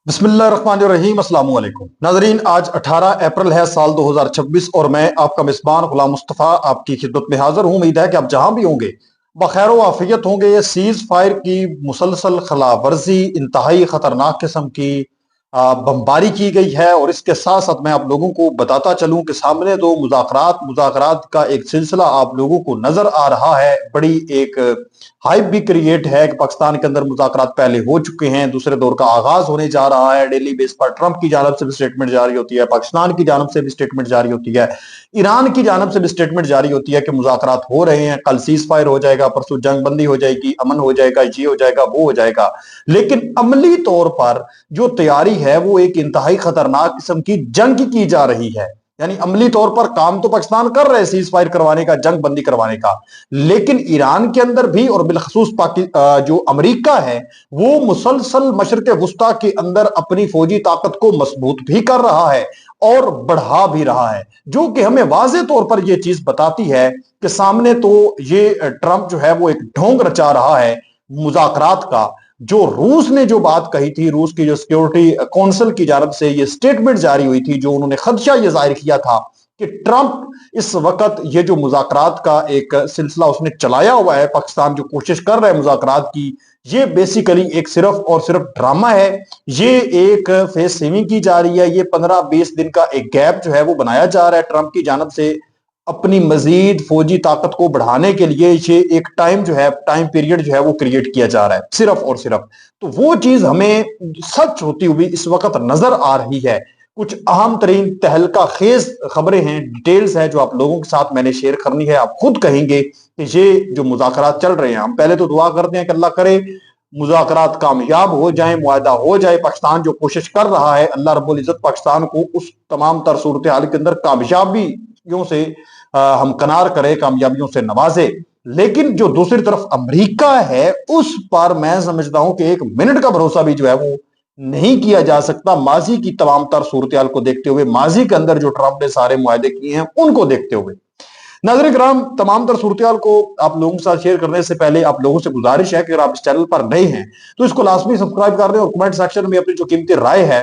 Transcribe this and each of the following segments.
बिस्मिल्लाहिर्रहमानिर्रहीम अस्सलाम वालेकुम नाजरीन। आज 18 अप्रैल है साल 2026 और मैं आपका मेज़बान गुलाम मुस्तफ़ा आपकी खिदमत में हाजिर हूं। उम्मीद है कि आप जहां भी होंगे बखैर आफियत होंगे। ये सीज फायर की मुसलसल खिलाफवर्जी इंतहाई खतरनाक किस्म की बमबारी की गई है। और इसके साथ साथ मैं आप लोगों को बताता चलूं कि सामने तो मुज़ाकरात का एक सिलसिला आप लोगों को नजर आ रहा है। बड़ी एक हाइप भी क्रिएट है कि पाकिस्तान के अंदर मुज़ाकरात पहले हो चुके हैं, दूसरे दौर का आगाज होने जा रहा है। डेली बेस पर ट्रंप की जानब से भी स्टेटमेंट जारी होती है, पाकिस्तान की जानब से भी स्टेटमेंट जारी होती है, ईरान की जानब से भी स्टेटमेंट जारी होती है कि मुज़ाकरात हो रहे हैं, कल सीज फायर हो जाएगा, परसों जंग बंदी हो जाएगी, अमन हो जाएगा, ये हो जाएगा, वो हो जाएगा। लेकिन अमली तौर पर जो तैयारी है वो एक इंतहाई खतरनाक किस्म की जंग की जा रही है। यानी अमली तौर पर काम तो पाकिस्तान कर रहे हैं सीज फायर करवाने का, जंग बंदी करवाने का, लेकिन ईरान के अंदर भी और बिलखसूस जो अमेरिका है वो मुसलसल मशरक वस्ता के अंदर अपनी फौजी ताकत को मजबूत भी कर रहा है और बढ़ा भी रहा है, जो कि हमें वाजे तौर पर यह चीज बताती है कि सामने तो ये ट्रंप जो है वो एक ढोंग रचा रहा है मुज़ाकरात का। जो रूस ने जो बात कही थी, रूस की जो सिक्योरिटी काउंसिल की जानब से ये स्टेटमेंट जारी हुई थी, जो उन्होंने खदशा ये जाहिर किया था कि ट्रंप इस वक्त ये जो मुज़ाकरात का एक सिलसिला उसने चलाया हुआ है, पाकिस्तान जो कोशिश कर रहा है मुज़ाकरात की, ये बेसिकली एक सिर्फ और सिर्फ ड्रामा है। ये एक फेस सेविंग की जा रही है। ये 15-20 दिन का एक गैप जो है वो बनाया जा रहा है ट्रंप की जानब से अपनी मजीद फौजी ताकत को बढ़ाने के लिए। ये एक टाइम जो है, टाइम पीरियड जो है वो क्रिएट किया जा रहा है सिर्फ और सिर्फ। तो वो चीज हमें सच होती हुई इस वक्त नजर आ रही है। कुछ अहम तरीन तहलका खेज खबरें हैं, डिटेल्स हैं, जो आप लोगों के साथ मैंने शेयर करनी है। आप खुद कहेंगे कि ये जो मुज़ाकरात चल रहे हैं, हम पहले तो दुआ करते हैं कि अल्लाह करे मुज़ाकरात कामयाब हो जाए, मुआहदा हो जाए। पाकिस्तान जो कोशिश कर रहा है, अल्लाह रब्बुल इज्जत पाकिस्तान को उस तमाम तर सूरत हाल के अंदर कामयाबियों से हमकनार करे, कामयाबियों से नवाजे। लेकिन जो दूसरी तरफ अमेरिका है, उस पर मैं समझता हूं कि एक मिनट का भरोसा भी जो है वो नहीं किया जा सकता। माजी की तमाम तर सूरत को देखते हुए, माजी के अंदर जो ट्रंप ने सारे मुआहदे किए हैं उनको देखते हुए, नाज़रीन किराम, तमाम तर सूरत को आप लोगों के साथ शेयर करने से पहले आप लोगों से गुजारिश है कि अगर आप इस चैनल पर नए हैं तो इसको लाजमी सब्सक्राइब कर दें और कमेंट सेक्शन में अपनी जो कीमती राय है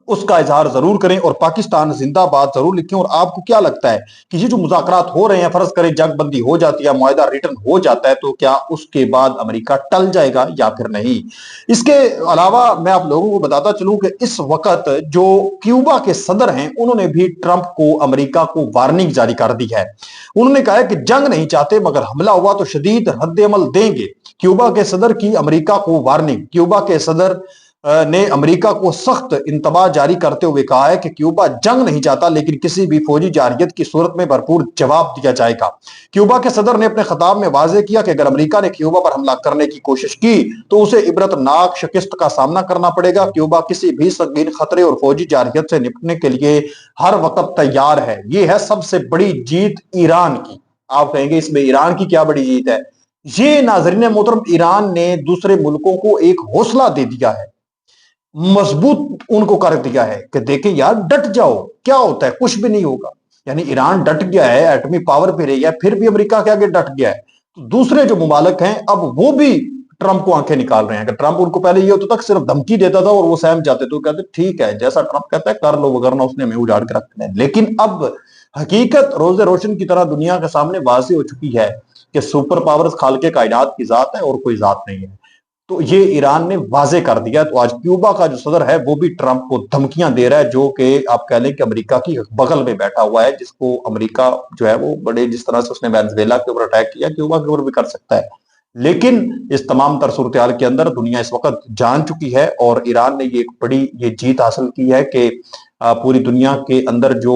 उसका इजहार जरूर करें और पाकिस्तान जिंदाबाद जरूर लिखें। और आपको क्या लगता है कि ये जो मुज़ाकरात हो रहे हैं, फर्ज करें जंग बंदी हो जाती है, मुआहदा रिटर्न हो जाता है, तो क्या उसके बाद अमेरिका टल जाएगा या फिर नहीं? इसके अलावा मैं आप लोगों को बताता चलूं कि इस वक्त जो क्यूबा के सदर हैं उन्होंने भी ट्रंप को, अमेरिका को वार्निंग जारी कर दी है। उन्होंने कहा है कि जंग नहीं चाहते मगर हमला हुआ तो शदीद रद्द-ए-अमल देंगे। क्यूबा के सदर की अमेरिका को वार्निंग। क्यूबा के सदर ने अमेरिका को सख्त इंतबाह जारी करते हुए कहा है कि क्यूबा जंग नहीं चाहता, लेकिन किसी भी फौजी जारयत की सूरत में भरपूर जवाब दिया जाएगा। क्यूबा के सदर ने अपने खिताब में वाजे किया कि अगर अमेरिका ने क्यूबा पर हमला करने की कोशिश की तो उसे इबरतनाक शिकस्त का सामना करना पड़ेगा। क्यूबा किसी भी संगीन खतरे और फौजी जारयत से निपटने के लिए हर वक्त तैयार है। यह है सबसे बड़ी जीत ईरान की। आप कहेंगे इसमें ईरान की क्या बड़ी जीत है? ये नाजरीन मोहतरम, ईरान ने दूसरे मुल्कों को एक हौसला दे दिया है, मजबूत उनको कर दिया है कि देखें यार, डट जाओ, क्या होता है, कुछ भी नहीं होगा। यानी ईरान डट गया है, एटमी पावर पे रह गया, फिर भी अमेरिका के आगे डट गया है। तो दूसरे जो मुमालिक हैं अब वो भी ट्रंप को आंखें निकाल रहे हैं। कि ट्रंप उनको पहले ये होता था सिर्फ धमकी देता था और वो सहम जाते, तो कहते ठीक है जैसा ट्रंप कहता है कर लो, वगरना उसने हमें उजाड़ के रखना है। लेकिन अब हकीकत रोजे रोशन की तरह दुनिया के सामने वाज़ेह हो चुकी है कि सुपर पावर्स खालिक कायनात की जात है और कोई जात नहीं है। तो ये ईरान ने वाजे कर दिया। तो आज क्यूबा का जो सदर है वो भी ट्रंप को धमकियां दे रहा है, जो कि आप कह लें कि अमेरिका की बगल में बैठा हुआ है, जिसको अमेरिका जो है वो बड़े, जिस तरह से उसने वेनेजुएला के ऊपर अटैक किया, क्यूबा के ऊपर भी कर सकता है। लेकिन इस तमाम तर सूरत हाल के अंदर दुनिया इस वक्त जान चुकी है और ईरान ने ये एक बड़ी ये जीत हासिल की है कि पूरी दुनिया के अंदर जो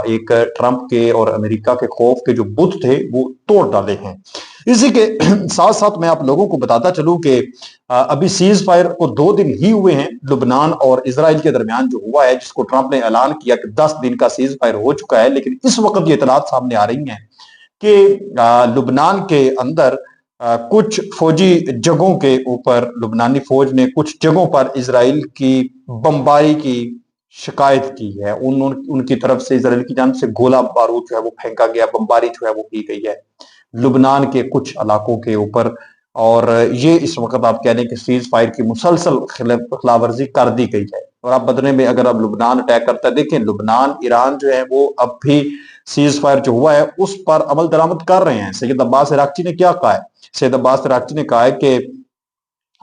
एक ट्रंप के और अमेरिका के खौफ के जो बुत थे वो तोड़ डाले हैं। इसी के साथ साथ मैं आप लोगों को बताता चलूं कि अभी सीज फायर को 2 दिन ही हुए हैं लुबनान और इजराइल के दरमियान जो हुआ है, जिसको ट्रंप ने ऐलान किया कि 10 दिन का सीज फायर हो चुका है। लेकिन इस वक्त ये इतलात सामने आ रही हैं कि लुबनान के अंदर कुछ फौजी जगहों के ऊपर लुबनानी फौज ने कुछ जगहों पर इजराइल की बमबारी की शिकायत की है। उनकी तरफ से इजराइल की जानब से गोला बारूद जो है वो फेंका गया, बमबारी जो है वो की गई है लुबनान के कुछ इलाकों के ऊपर। اور یہ اس وقت آپ کہہ لیں کہ سیز فائر کی مسلسل خلاف ورزی کر دی گئی ہے، اور آپ بدلے میں اگر اب لبنان اٹیک کرتا ہے، دیکھیں لبنان ایران جو ہے وہ اب بھی سیز فائر جو ہوا ہے اس پر عمل درآمد کر رہے ہیں۔ سید عباس عراقچی نے کیا کہا ہے؟ سید عباس عراقچی نے کہا ہے کہ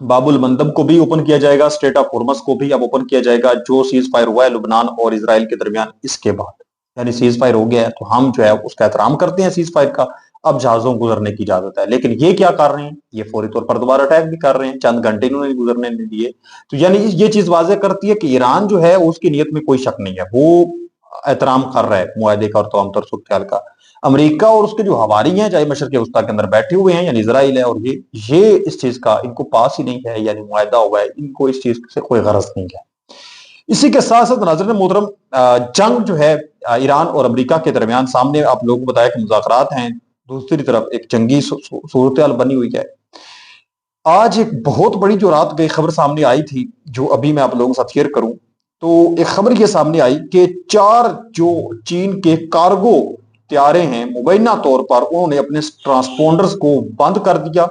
باب المندب کو بھی اوپن کیا جائے گا، اسٹریٹ آف ہرمز کو بھی اب اوپن کیا جائے گا، جو سیز فائر ہوا ہے لبنان اور اسرائیل کے درمیان اس کے بعد، یعنی سیز فائر ہو گیا ہے تو ہم جو ہے اس کا احترام کرتے ہیں سیز فائر کا، اب جہازوں گزرنے کی اجازت ہے۔ لیکن یہ کیا کر رہے ہیں؟ یہ فوری طور پر دوبارہ اٹیک بھی کر رہے ہیں، چند گھنٹے انہوں نے گزرنے نہیں دیے۔ تو یعنی یہ چیز واضح کرتی ہے کہ ایران جو ہے اس کی نیت میں کوئی شک نہیں ہے، وہ احترام کر رہا ہے معاہدے کا اور تمام تر صورتحال کا۔ امریکہ اور اس کے جو ہواری ہیں چاہے مشرق وسطیٰ کے اندر بیٹھے ہوئے ہیں یعنی اسرائیل ہے، اور یہ اس چیز کا ان کو پاس ہی نہیں ہے، یعنی معاہدہ ہوا ہے، ان کو اس چیز سے کوئی غرض نہیں ہے۔ اسی کے ساتھ ساتھ ناظرین محترم، جنگ جو ہے ایران اور امریکہ کے درمیان سامنے آپ لوگوں کو بتایا کہ مذاکرات ہیں، دوسری طرف ایک جنگی صورتحال بنی ہوئی ہے۔ آج ایک بہت بڑی جو رات گئی خبر سامنے آئی تھی، جو ابھی میں آپ لوگوں کے ساتھ شیئر کروں، تو ایک خبر یہ سامنے آئی کہ 4 جو چین کے کارگو طیارے ہیں مبینہ طور پر انہوں نے اپنے ٹرانسپونڈرز کو بند کر دیا،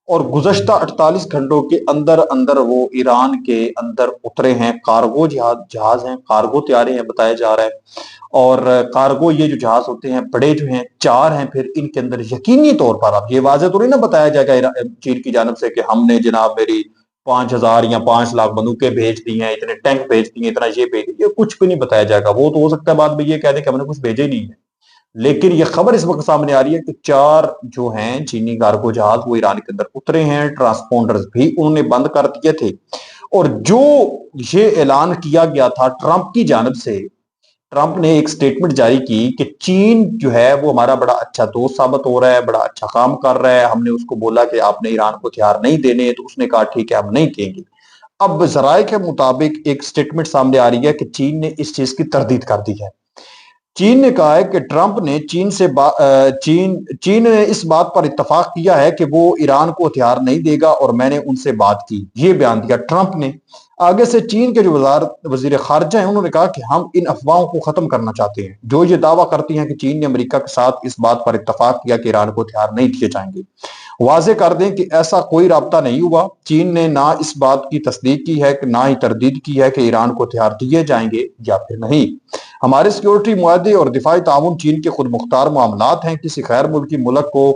اور گزشتہ 48 گھنٹوں کے اندر اندر وہ ایران کے اندر اترے ہیں۔ کارگو جہاز ہیں، کارگو طیارے ہیں بتایا جا رہا ہے، اور کارگو یہ جو جہاز ہوتے ہیں بڑے جو ہیں 4 ہیں، پھر ان کے اندر یقینی طور پر اب یہ واضح تو نہیں نہ بتایا جائے گا چین کی جانب سے کہ ہم نے جناب میری 5000 یا 5 لاکھ بندوقیں بھیج دی ہیں، اتنے ٹینک بھیج دی ہیں، اتنا یہ بھیج دی، یہ کچھ بھی نہیں بتایا جائے گا۔ وہ تو ہو سکتا ہے بعد میں یہ کہہ دیں کہ ہم نے کچھ بھیجا ہی نہیں ہے، لیکن یہ خبر اس وقت سامنے آ رہی ہے کہ 4 جو ہیں چینی کارگو جہاز وہ ایران کے اندر اترے ہیں، ٹرانسپونڈرز بھی انہوں نے بند کر دیے تھے۔ اور جو یہ اعلان کیا گیا تھا ٹرمپ کی جانب سے، ٹرمپ نے ایک سٹیٹمنٹ جاری کی کہ چین جو ہے وہ ہمارا بڑا اچھا دوست ثابت ہو رہا ہے، بڑا اچھا کام کر رہا ہے، ہم نے اس کو بولا کہ آپ نے ایران کو ہتھیار نہیں دینے، تو اس نے کہا ٹھیک ہے ہم نہیں دیں گے۔ اب ذرائع کے مطابق ایک سٹیٹمنٹ سامنے آ رہی ہے کہ چین نے اس چیز کی تردید کر دی ہے۔ چین نے کہا ہے کہ ٹرمپ نے چین نے اس بات پر اتفاق کیا ہے کہ وہ ایران کو ہتھیار نہیں دے گا اور میں نے ان سے بات کی، یہ بیان دیا ٹرمپ نے۔ آگے سے چین کے جو وزیر خارجہ ہیں انہوں نے کہا کہ ہم ان افواہوں کو ختم کرنا چاہتے ہیں جو یہ دعویٰ کرتی ہیں کہ چین نے امریکہ کے ساتھ اس بات پر اتفاق کیا کہ ایران کو ہتھیار نہیں دیے جائیں گے۔ واضح کر دیں کہ ایسا کوئی رابطہ نہیں ہوا، چین نے نہ اس بات کی تصدیق کی ہے کہ نہ ہی تردید کی ہے کہ ایران کو ہتھیار دیے جائیں گے یا پھر نہیں۔ ہمارے سیکورٹی معاہدے اور دفاعی تعاون چین کے خود مختار معاملات ہیں، کسی غیر ملکی ملک کو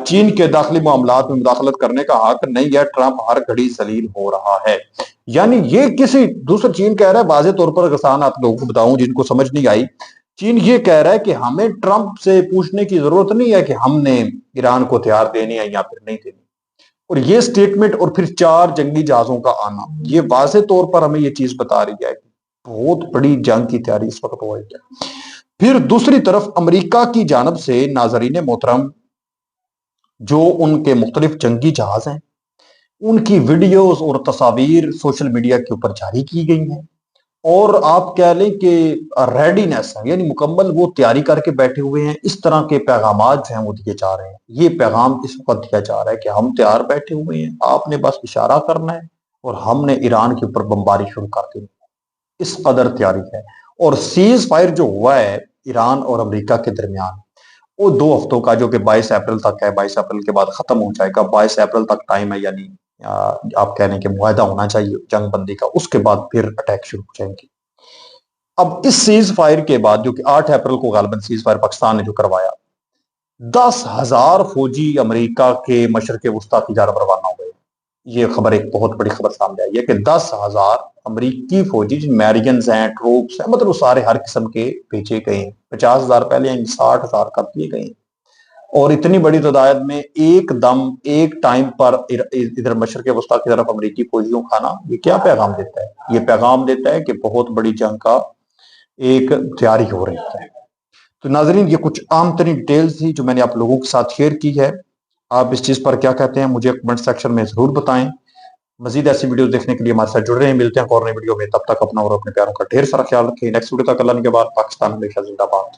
چین کے داخلی معاملات میں مداخلت کرنے کا حق نہیں ہے، ٹرمپ ہر گھڑی ذلیل ہو رہا ہے۔ یعنی یہ کسی دوسرے چین کہہ رہا ہے، واضح طور پر آسان آپ لوگوں کو بتاؤں جن کو سمجھ نہیں آئی، چین یہ کہہ رہا ہے کہ ہمیں ٹرمپ سے پوچھنے کی ضرورت نہیں ہے کہ ہم نے ایران کو ہتھیار دینے ہیں یا پھر نہیں دینے۔ اور یہ سٹیٹمنٹ اور پھر 4 جنگی جہازوں کا آنا، یہ واضح طور پر ہمیں یہ چیز بتا رہی ہے کہ بہت بڑی جنگ کی تیاری اس وقت ہو رہی ہے۔ پھر دوسری طرف امریکہ کی جانب سے ناظرین محترم، جو ان کے مختلف جنگی جہاز ہیں ان کی ویڈیوز اور تصاویر سوشل میڈیا کے اوپر جاری کی گئی ہیں، اور آپ کہہ لیں کہ ریڈینس ہے، یعنی مکمل وہ تیاری کر کے بیٹھے ہوئے ہیں۔ اس طرح کے پیغامات جو ہیں وہ دیے جا رہے ہیں، یہ پیغام اس وقت دیا جا رہا ہے کہ ہم تیار بیٹھے ہوئے ہیں، آپ نے بس اشارہ کرنا ہے اور ہم نے ایران کے اوپر بمباری شروع کر دینی ہے، اس قدر تیاری ہے۔ اور سیز فائر جو ہوا ہے ایران اور امریکہ کے درمیان، وہ 2 ہفتوں کا جو کہ 22 اپریل تک ہے، 22 اپریل کے بعد ختم ہو جائے گا، 22 اپریل تک ٹائم ہے، یعنی آپ کہہ لیں کہ معاہدہ ہونا چاہیے جنگ بندی کا، اس کے بعد پھر اٹیک شروع ہو جائیں گے۔ اب اس سیز فائر کے بعد جو کہ 8 اپریل کو غالباً سیز فائر پاکستان نے جو کروایا، 10,000 فوجی امریکہ کے مشرق وسطیٰ کی جانب روانہ ہو گئے۔ یہ خبر ایک بہت بڑی خبر سامنے آئی ہے کہ 10,000 امریکی فوجی جن میرینز ہیں، ٹروپس ہیں، مطلب سارے ہر قسم کے بھیجے گئے ہیں۔ 50,000 پہلے ہیں، 60,000 کر دیے گئے ہیں، اور اتنی بڑی تعداد میں ایک دم ایک ٹائم پر ادھر مشرق وسطیٰ کی طرف امریکی فوجیوں کا آنا، یہ کیا پیغام دیتا ہے؟ یہ پیغام دیتا ہے کہ بہت بڑی جنگ کا ایک تیاری ہو رہی ہے۔ تو ناظرین، یہ کچھ عام ترین ڈیٹیلز تھی جو میں نے آپ لوگوں کے ساتھ شیئر کی ہے۔ آپ اس چیز پر کیا کہتے ہیں مجھے کمنٹ سیکشن میں ضرور بتائیں۔ مزید ایسی ویڈیوز دیکھنے کے لیے ہمارے ساتھ جڑ رہے ہیں، ملتے ہیں اور نئی ویڈیو میں، تب تک اپنا اور اپنے پیاروں کا ڈھیر سارا خیال رکھیں۔ نیکسٹ ویڈیو تک اللہ کے بعد، پاکستان ہمیشہ زندہ باد۔